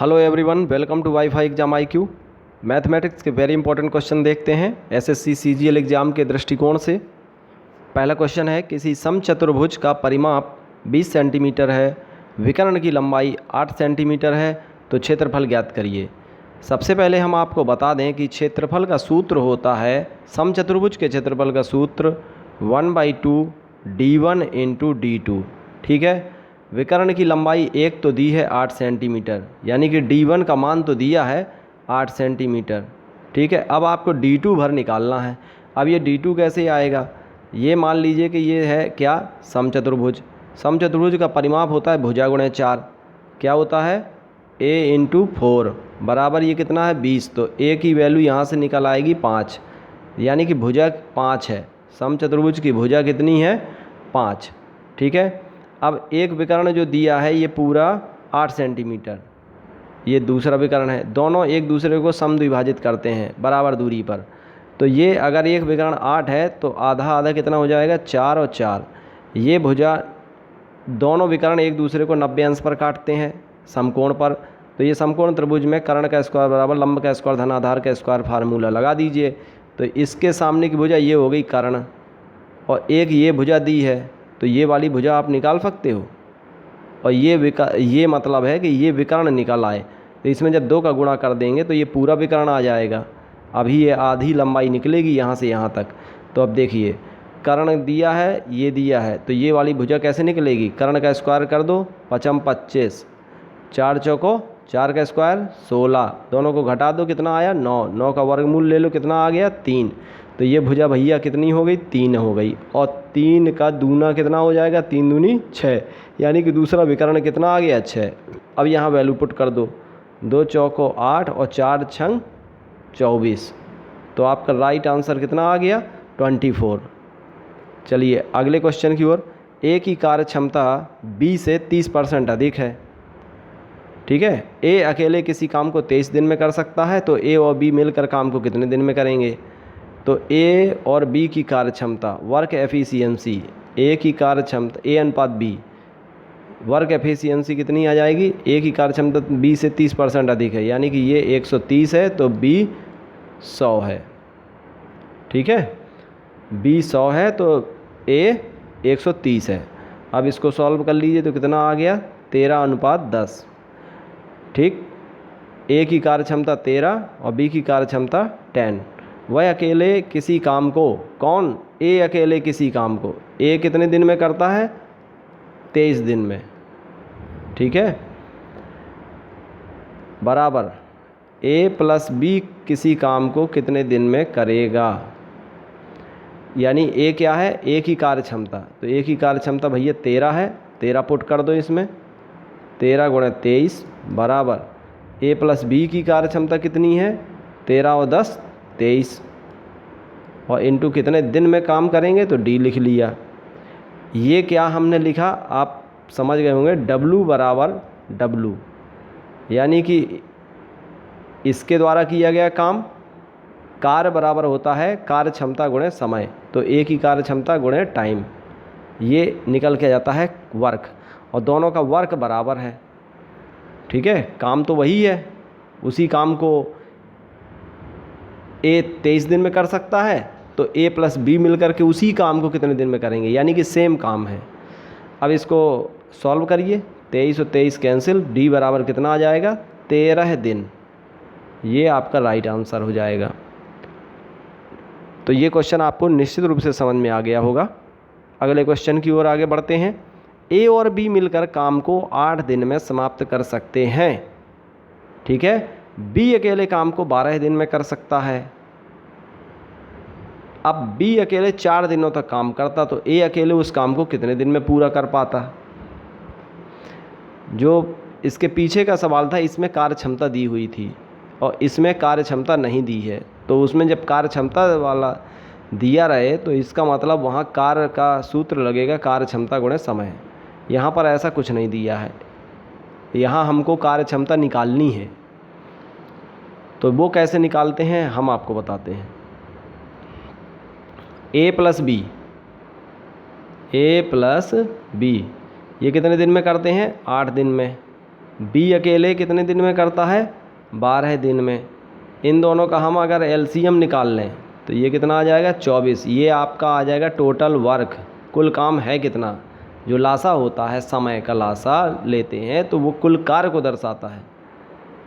Hello everyone, welcome to WiFi exam IQ। Mathematics के very important question देखते हैं SSC CGL exam के दृष्टिकोण से। पहला क्वेश्चन है, किसी समचतुर्भुज का परिमाप 20 सेंटीमीटर है, विकर्ण की लंबाई 8 सेंटीमीटर है, तो क्षेत्रफल ज्ञात करिए। सबसे पहले हम आपको बता दें कि क्षेत्रफल का सूत्र होता है, समचतुर्भुज के क्षेत्रफल का सूत्र 1/2 D1 × D2। ठीक है। विकर्ण की लंबाई एक तो दी है 8 सेंटीमीटर, यानी कि D1 का मान तो दिया है 8 सेंटीमीटर। ठीक है। अब आपको D2 भर निकालना है। अब ये D2 कैसे आएगा? ये मान लीजिए कि ये है क्या, समचतुर्भुज। समचतुर्भुज का परिमाप होता है भुजा गुणे 4। क्या होता है? A × 4 बराबर ये कितना है 20। तो A की वैल्यू यहाँ से निकल आएगी 5, यानी कि भुजा 5 है। समचतुर्भुज की भुजा कितनी है? 5। ठीक है। अब एक विकर्ण जो दिया है ये पूरा 8 सेंटीमीटर, ये दूसरा विकर्ण है। दोनों एक दूसरे को समद्विभाजित करते हैं बराबर दूरी पर। तो ये अगर एक विकर्ण 8 है तो आधा आधा कितना हो जाएगा? 4 और 4। ये भुजा, दोनों विकर्ण एक दूसरे को 90 अंश पर काटते हैं समकोण पर। तो ये समकोण त्रिभुज में कर्ण का स्क्वायर बराबर लंब का स्क्वायर धन आधार का स्क्वायर फार्मूला लगा दीजिए। तो इसके सामने की भुजा ये हो गई कर्ण, और एक ये भुजा दी है, तो ये वाली भुजा आप निकाल सकते हो। और ये मतलब है कि ये विकर्ण निकल आए। तो इसमें जब 2 का गुणा कर देंगे तो ये पूरा विकर्ण आ जाएगा। अभी ये आधी लंबाई निकलेगी यहाँ से यहाँ तक। तो अब देखिए, कर्ण दिया है, ये दिया है, तो ये वाली भुजा कैसे निकलेगी? कर्ण का स्क्वायर कर दो, 5 × 25, 4 चौको 4 का स्क्वायर 16, दोनों को घटा दो, कितना आया? 9। 9 का वर्गमूल ले लो, कितना आ गया? 3। तो ये भुजा भैया कितनी हो गई? 3 हो गई। और 3 का दूना कितना हो जाएगा? 3 दूनी 6, यानी कि दूसरा विकर्ण कितना आ गया? 6। अब यहाँ वैल्यू पुट कर दो, 2 चौको 8 और 4 छंग 24। तो आपका राइट आंसर कितना आ गया? 24। चलिए अगले क्वेश्चन की ओर। ए की कार्य क्षमता B से 30% अधिक है। ठीक है। A अकेले किसी काम को 23 दिन में कर सकता है, तो A और B मिलकर काम को कितने दिन में करेंगे? तो A और B की कार्य क्षमता, वर्क एफिशिएंसी, A की कार्य क्षमता A/B, वर्क एफिशिएंसी कितनी आ जाएगी? A की कार्य क्षमता B से 30% अधिक है, यानी कि ये 130 है तो B 100 है। ठीक है। B 100 है तो A 130 है। अब इसको सॉल्व कर लीजिए तो कितना आ गया? 13:10। ठीक। A की कार्य क्षमता 13 और B की कार्य क्षमता 10। वह अकेले किसी काम को, कौन? A अकेले किसी काम को A कितने दिन में करता है? 23 दिन में। ठीक है। बराबर A + B किसी काम को कितने दिन में करेगा? यानी A क्या है? A की कार्य क्षमता, तो A की कार्य क्षमता भैया 13 है। 13 पुट कर दो इसमें, 13 × 23 बराबर A + B की कार्य क्षमता कितनी है? 13 और 10 23, और इनटू कितने दिन में काम करेंगे, तो D लिख लिया। ये क्या हमने लिखा आप समझ गए होंगे, W बराबर W, यानी कि इसके द्वारा किया गया काम, कार्य बराबर होता है कार्य क्षमता गुणे समय। तो A की कार्य क्षमता गुणे टाइम, ये निकल के जाता है वर्क, और दोनों का वर्क बराबर है। ठीक है। काम तो वही है, उसी काम को A 23 दिन में कर सकता है, तो A + B मिलकर के उसी काम को कितने दिन में करेंगे, यानी कि सेम काम है। अब इसको सॉल्व करिए, 23 और 23 कैंसिल, D बराबर कितना आ जाएगा? 13 दिन। ये आपका राइट आंसर हो जाएगा। तो ये क्वेश्चन आपको निश्चित रूप से समझ में आ गया होगा। अगले क्वेश्चन की ओर आगे बढ़ते हैं। A और B मिलकर काम को 8 दिन में समाप्त कर सकते हैं। ठीक है। B अकेले काम को 12 दिन में कर सकता है। अब B अकेले 4 दिनों तक काम करता, तो A अकेले उस काम को कितने दिन में पूरा कर पाता? जो इसके पीछे का सवाल था, इसमें कार्य क्षमता दी हुई थी और इसमें कार्य क्षमता नहीं दी है। तो उसमें जब कार्य क्षमता वाला दिया रहे तो इसका मतलब वहाँ कार्य का सूत्र लगेगा कार्य क्षमता गुणे समय। यहाँ पर ऐसा कुछ नहीं दिया है, यहाँ हमको कार्य क्षमता निकालनी है। तो वो कैसे निकालते हैं हम आपको बताते हैं। A + B ये कितने दिन में करते हैं? 8 दिन में। बी अकेले कितने दिन में करता है, 12 दिन में। इन दोनों का हम अगर एलसीएम निकाल लें तो ये कितना आ जाएगा, 24। ये आपका आ जाएगा टोटल वर्क, कुल काम है कितना। जो लासा होता है, समय का लासा लेते हैं तो वो कुल कार्य को दर्शाता है,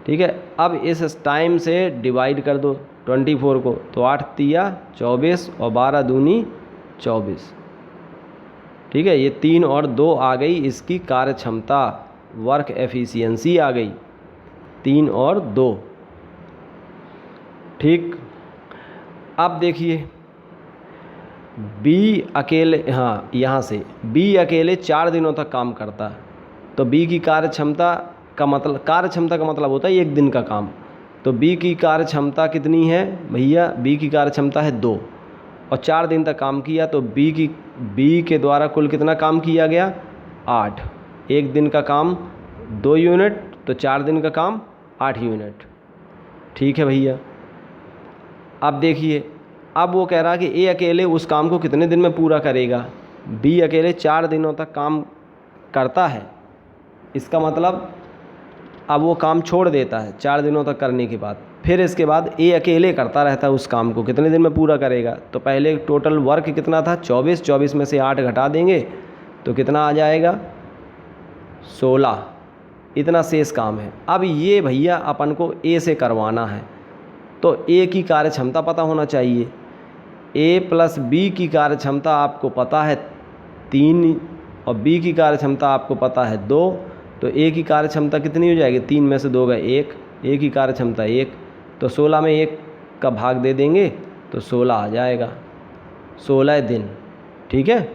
ठीक है। अब इस टाइम से डिवाइड कर दो 24 को, तो 8 तिया 24 और 12 दूनी 24, ठीक है। ये 3 और 2 आ गई इसकी कार्य क्षमता, वर्क एफिशिएंसी आ गई 3 और 2, ठीक। अब देखिए बी अकेले, हाँ यहाँ से बी अकेले 4 दिनों तक काम करता है, तो बी की कार्य क्षमता का मतलब, कार्य क्षमता का मतलब होता है 1 दिन का काम। तो बी की कार्य क्षमता कितनी है भैया, बी की कार्य क्षमता है 2 और 4 दिन तक काम किया, तो बी के द्वारा कुल कितना काम किया गया, 8। 1 दिन का काम 2 यूनिट, तो 4 दिन का काम 8 यूनिट, ठीक है भैया। अब देखिए, अब वो कह रहा कि ए अकेले उस काम को कितने दिन में पूरा करेगा। बी अकेले 4 दिनों तक काम करता है, इसका मतलब अब वो काम छोड़ देता है 4 दिनों तक करने के बाद, फिर इसके बाद ए अकेले करता रहता है उस काम को, कितने दिन में पूरा करेगा। तो पहले टोटल वर्क कितना था, 24, 24 में से 8 घटा देंगे तो कितना आ जाएगा, 16। इतना शेष काम है। अब ये भैया अपन को ए से करवाना है, तो ए की कार्य क्षमता पता होना चाहिए। ए प्लस बी की कार्य क्षमता आपको पता है 3 और बी की कार्य क्षमता आपको पता है 2, तो ए की कार्य क्षमता कितनी हो जाएगी, 3 में से 2 गए 1, ए की कार्य क्षमता 1, तो 16 में 1 का भाग दे देंगे तो 16 आ जाएगा, 16 दिन, ठीक है।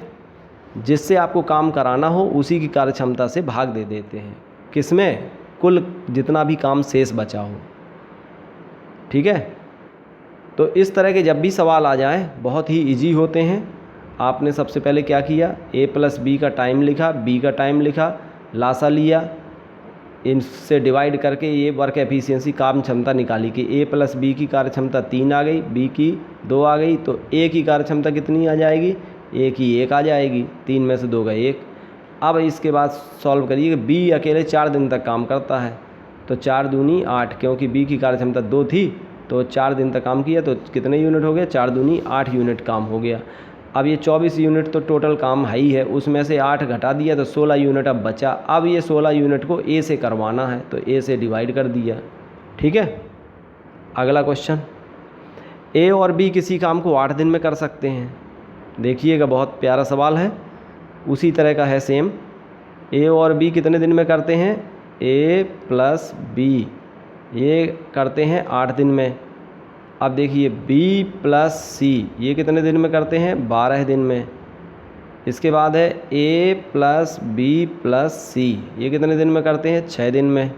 जिससे आपको काम कराना हो उसी की कार्य क्षमता से भाग दे देते हैं, किसमें, कुल जितना भी काम शेष बचा हो, ठीक है। तो इस तरह के जब भी सवाल आ जाए बहुत ही इजी होते हैं। आपने सबसे पहले क्या किया, ए प्लस बी का टाइम लिखा, बी का टाइम लिखा, लासा लिया, इनसे डिवाइड करके ये वर्क एफिशिएंसी काम क्षमता निकाली कि ए प्लस बी की कार्य क्षमता 3 आ गई, बी की 2 आ गई, तो ए की कार्य क्षमता कितनी आ जाएगी, ए की 1 आ जाएगी, 3 में से 2 गए 1। अब इसके बाद सॉल्व करिए कि बी अकेले 4 दिन तक काम करता है, तो 4 दूनी 8, क्योंकि बी की कार्य क्षमता 2 थी तो 4 दिन तक काम किया, तो कितने यूनिट हो गया, 4 दूनी 8 यूनिट काम हो गया। अब ये 24 यूनिट तो टोटल काम है ही है, उसमें से 8 घटा दिया तो 16 यूनिट अब बचा। अब ये 16 यूनिट को ए से करवाना है, तो ए से डिवाइड कर दिया, ठीक है। अगला क्वेश्चन, ए और बी किसी काम को 8 दिन में कर सकते हैं। देखिएगा बहुत प्यारा सवाल है, उसी तरह का है सेम। ए और बी कितने दिन में करते हैं, ए प्लस बी ये करते हैं 8 दिन में। अब देखिए बी प्लस सी ये कितने दिन में करते हैं, 12 दिन में। इसके बाद है ए प्लस बी प्लस सी ये कितने दिन में करते हैं, 6 दिन में।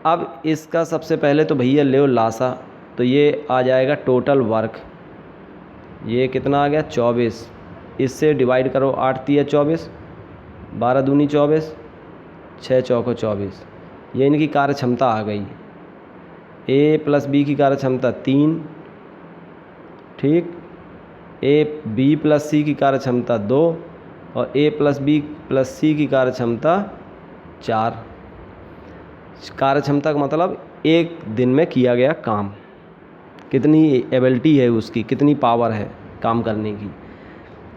अब इसका सबसे पहले तो भैया ले लासा, तो ये आ जाएगा टोटल वर्क, ये कितना आ गया 24, इससे डिवाइड करो 8 तिया 24, 12 दूनी 24, 6 चौको 24, ये इनकी कार्य क्षमता आ गई। ए प्लस बी की कार्य क्षमता 3, ठीक, ए बी प्लस सी की कार्य क्षमता 2 और ए प्लस बी प्लस सी की कार्य क्षमता 4। कार्य क्षमता का मतलब 1 दिन में किया गया काम, कितनी एबिलिटी है उसकी, कितनी पावर है काम करने की।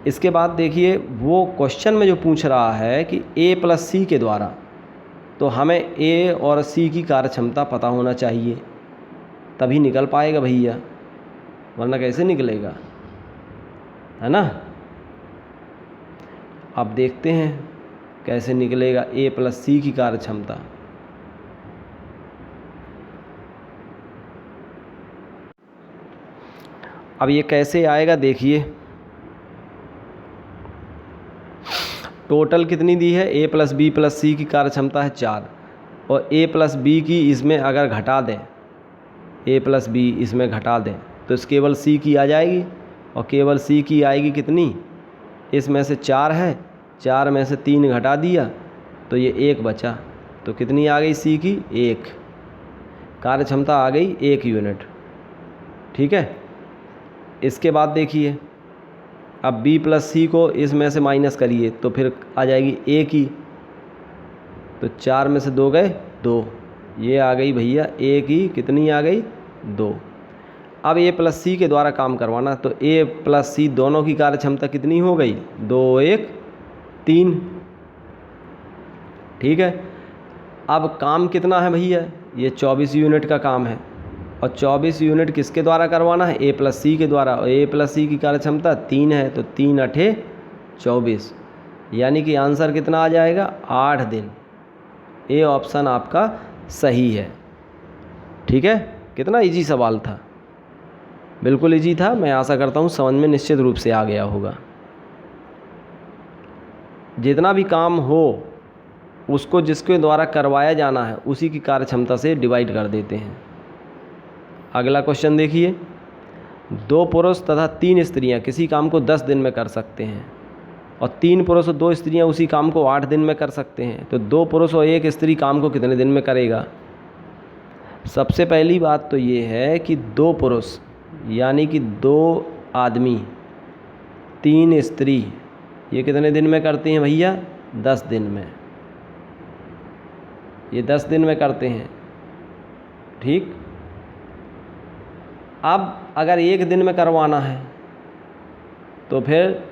इसके बाद देखिए वो क्वेश्चन में जो पूछ रहा है कि ए प्लस सी के द्वारा, तो हमें ए और सी की कार्य क्षमता पता होना चाहिए, तभी निकल पाएगा भैया, वरना कैसे निकलेगा, है ना। अब देखते हैं कैसे निकलेगा ए प्लस सी की कार्य क्षमता। अब ये कैसे आएगा देखिए, टोटल कितनी दी है, ए प्लस बी प्लस सी की कार्य क्षमता है 4 और ए प्लस बी की इसमें अगर घटा दें, ए प्लस बी इसमें घटा दें तो इस केवल सी की आ जाएगी, और केवल सी की आएगी कितनी, इसमें से 4 है, 4 में से 3 घटा दिया तो ये 1 बचा, तो कितनी आ गई सी की 1, कार्य क्षमता आ गई 1 यूनिट, ठीक है। इसके बाद देखिए अब b प्लस सी को इसमें से माइनस करिए तो फिर आ जाएगी ए की, तो 4 में से 2 गए 2, ये आ गई भैया ए की कितनी आ गई 2। अब ए प्लस सी के द्वारा काम करवाना, तो ए प्लस सी दोनों की कार्य क्षमता कितनी हो गई 2 1 3। ठीक है, अब काम कितना है भैया, ये 24 यूनिट का काम है, और 24 यूनिट किसके द्वारा करवाना है, ए प्लस सी के द्वारा, और ए प्लस सी की कार्य क्षमता 3 है, तो 3 8 24, यानी कि आंसर कितना आ जाएगा 8 दिन। ए ऑप्शन आपका सही है। ठीक है, कितना इजी सवाल था, बिल्कुल इजी था। मैं आशा करता हूँ समझ में निश्चित रूप से आ गया होगा। जितना भी काम हो उसको जिसके द्वारा करवाया जाना है उसी की कार्य क्षमता से डिवाइड कर देते हैं। अगला क्वेश्चन देखिए, 2 पुरुष तथा 3 स्त्रियां किसी काम को 10 दिन में कर सकते हैं, और 3 पुरुष और 2 स्त्रियां उसी काम को 8 दिन में कर सकते हैं, तो 2 पुरुष और 1 स्त्री काम को कितने दिन में करेगा। सबसे पहली बात तो ये है कि 2 पुरुष यानी कि 2 आदमी 3 स्त्री ये कितने दिन में करती हैं भैया 10 दिन में, ये 10 दिन में करते हैं। ठीक, अब अगर 1 दिन में करवाना है तो फिर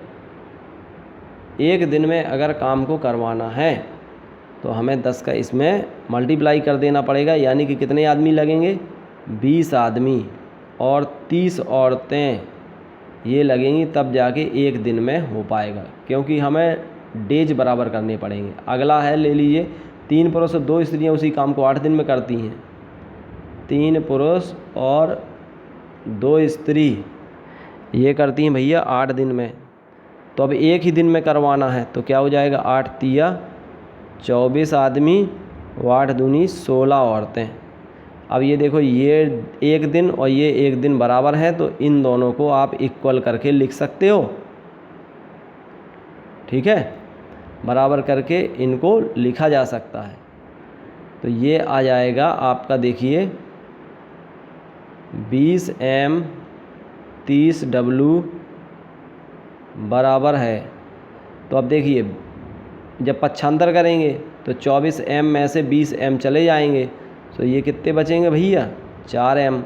1 दिन में अगर काम को करवाना है तो हमें 10 का इसमें मल्टीप्लाई कर देना पड़ेगा, यानी कि कितने आदमी लगेंगे 20 आदमी और 30 औरतें ये लगेंगी, तब जाके 1 दिन में हो पाएगा, क्योंकि हमें डेज बराबर करने पड़ेंगे। अगला है, ले लीजिए 3 पुरुष और 2 स्त्रियां उसी काम को 8 दिन में करती हैं, 3 पुरुष और 2 स्त्री ये करती हैं भैया 8 दिन में, तो अब 1 ही दिन में करवाना है तो क्या हो जाएगा 8 तिया 24 आदमी, 8 दूनी 16 औरतें। अब ये देखो, ये 1 दिन और ये 1 दिन बराबर है, तो इन दोनों को आप इक्वल करके लिख सकते हो। ठीक है, बराबर करके इनको लिखा जा सकता है, तो ये आ जाएगा आपका, देखिए 20M 30W बराबर है। तो अब देखिए जब पक्षांतर करेंगे तो 24M में से 20M चले जाएंगे, तो ये कितने बचेंगे भैया 4M,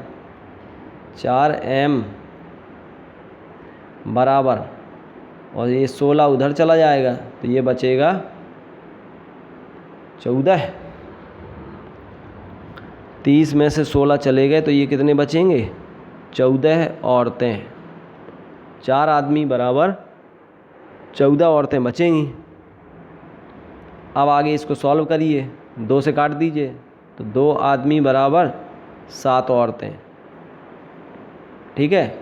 4M बराबर, और ये 16 उधर चला जाएगा तो ये बचेगा 14। 30 में से 16 चले गए तो ये कितने बचेंगे 14 औरतें, 4 आदमी बराबर 14 औरतें बचेंगी। अब आगे इसको सॉल्व करिए, 2 से काट दीजिए, तो 2 आदमी बराबर 7 औरतें। ठीक है,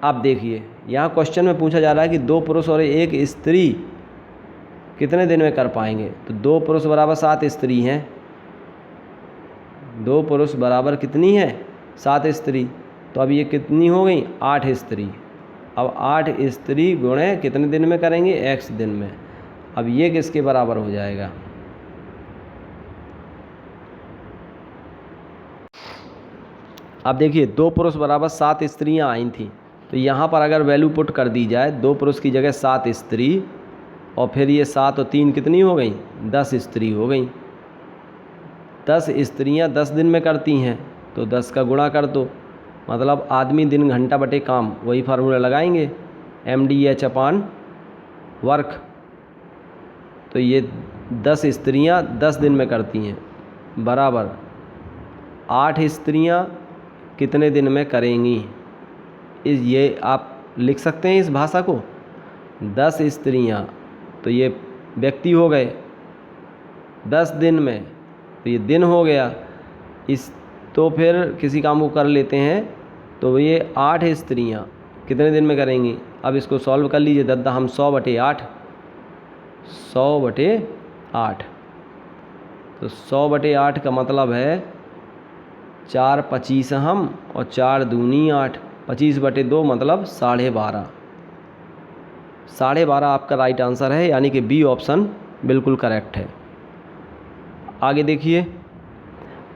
अब देखिए यहाँ क्वेश्चन में पूछा जा रहा है कि 2 पुरुष और 1 स्त्री कितने दिन में कर पाएंगे, तो 2 पुरुष बराबर 7 स्त्री हैं, 2 पुरुष बराबर कितनी है 7 स्त्री, तो अब ये कितनी हो गई 8 स्त्री। अब 8 स्त्री गुणे कितने दिन में करेंगे x दिन में, अब ये किसके बराबर हो जाएगा, अब देखिए 2 पुरुष बराबर 7 स्त्रियां आई थी, तो यहाँ पर अगर वैल्यू पुट कर दी जाए 2 पुरुष की जगह 7 स्त्री, और फिर ये 7 और 3 कितनी हो गई 10 स्त्री हो गई। 10 स्त्रियां 10 दिन में करती हैं, तो 10 का गुणा कर दो, मतलब आदमी दिन घंटा बटे काम, वही फार्मूला लगाएंगे MDH अपान वर्क, तो ये 10 स्त्रियां 10 दिन में करती हैं बराबर 8 स्त्रियां कितने दिन में करेंगी। ये आप लिख सकते हैं इस भाषा को, 10 स्त्रियां तो ये व्यक्ति हो गए 10 दिन में, तो ये दिन हो गया इस, तो फिर किसी काम को कर लेते हैं, तो ये 8 स्त्रियां कितने दिन में करेंगी। अब इसको सॉल्व कर लीजिए दद्दा, हम 100/8, 100/8, तो 100/8 का मतलब है 4 25 हम और 4 दूनी 8, 25/2 मतलब 12.5, 12.5 आपका राइट आंसर है, यानी कि बी ऑप्शन बिल्कुल करेक्ट है। आगे देखिए,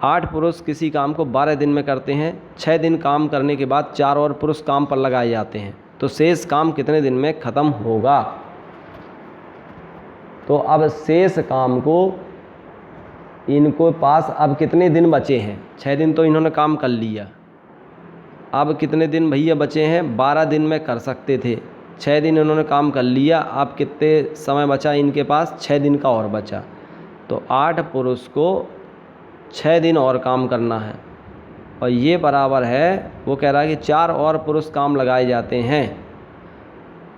8 पुरुष किसी काम को 12 दिन में करते हैं, 6 दिन काम करने के बाद 4 और पुरुष काम पर लगाए जाते हैं, तो शेष काम कितने दिन में ख़त्म होगा। तो अब शेष काम को इनको पास अब कितने दिन बचे हैं। 6 दिन तो इन्होंने काम कर लिया, अब कितने दिन भैया बचे हैं, 12 दिन में कर सकते थे, 6 दिन इन्होंने काम कर लिया, अब कितने समय बचा इनके पास, 6 दिन का और बचा। तो 8 पुरुष को 6 दिन और काम करना है, और ये बराबर है, वो कह रहा है कि 4 और पुरुष काम लगाए जाते हैं,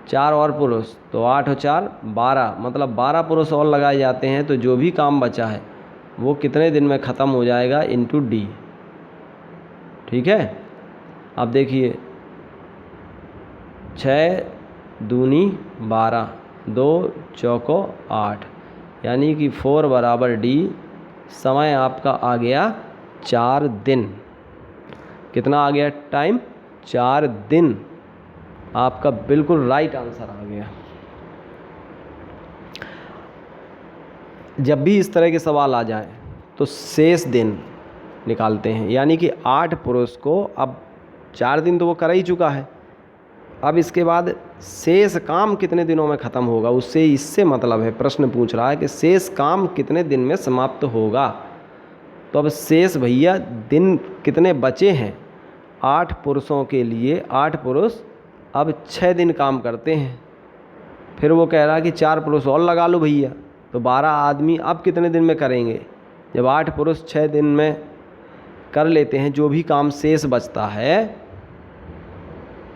4 और पुरुष, तो 8 और 4 12, मतलब 12 पुरुष और लगाए जाते हैं, तो जो भी काम बचा है वो कितने दिन में ख़त्म हो जाएगा, इंटू डी। ठीक है, अब देखिए 6 दूनी 12, 2 चौको 8, यानी कि 4 बराबर डी। समय आपका आ गया 4 दिन। कितना आ गया टाइम, 4 दिन। आपका बिल्कुल राइट आंसर आ गया। जब भी इस तरह के सवाल आ जाएं तो शेष दिन निकालते हैं, यानी कि 8 पुरुष को अब 4 दिन तो वो कर ही चुका है, अब इसके बाद शेष काम कितने दिनों में ख़त्म होगा, उससे इससे मतलब है, प्रश्न पूछ रहा है कि शेष काम कितने दिन में समाप्त होगा। तो अब शेष भैया दिन कितने बचे हैं 8 पुरुषों के लिए, 8 पुरुष अब 6 दिन काम करते हैं, फिर वो कह रहा है कि 4 पुरुष और लगा लो भैया, तो 12 आदमी अब कितने दिन में करेंगे। जब 8 पुरुष 6 दिन में कर लेते हैं, जो भी काम शेष बचता है,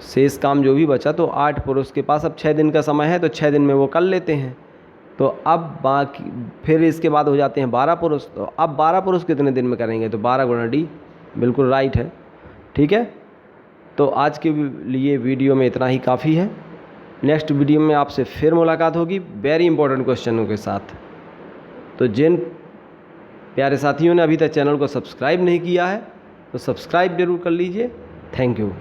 शेष काम जो भी बचा, तो 8 पुरुष के पास अब 6 दिन का समय है, तो 6 दिन में वो कर लेते हैं। तो अब बाकी फिर इसके बाद हो जाते हैं 12 पुरुष, तो अब 12 पुरुष कितने दिन में करेंगे, तो 12 गुणा डी। बिल्कुल राइट है। ठीक है, तो आज के लिए वीडियो में इतना ही काफ़ी है। नेक्स्ट वीडियो में आपसे फिर मुलाकात होगी वेरी इंपॉर्टेंट क्वेश्चनों के साथ। तो जिन प्यारे साथियों ने अभी तक चैनल को सब्सक्राइब नहीं किया है तो सब्सक्राइब जरूर कर लीजिए। Thank you.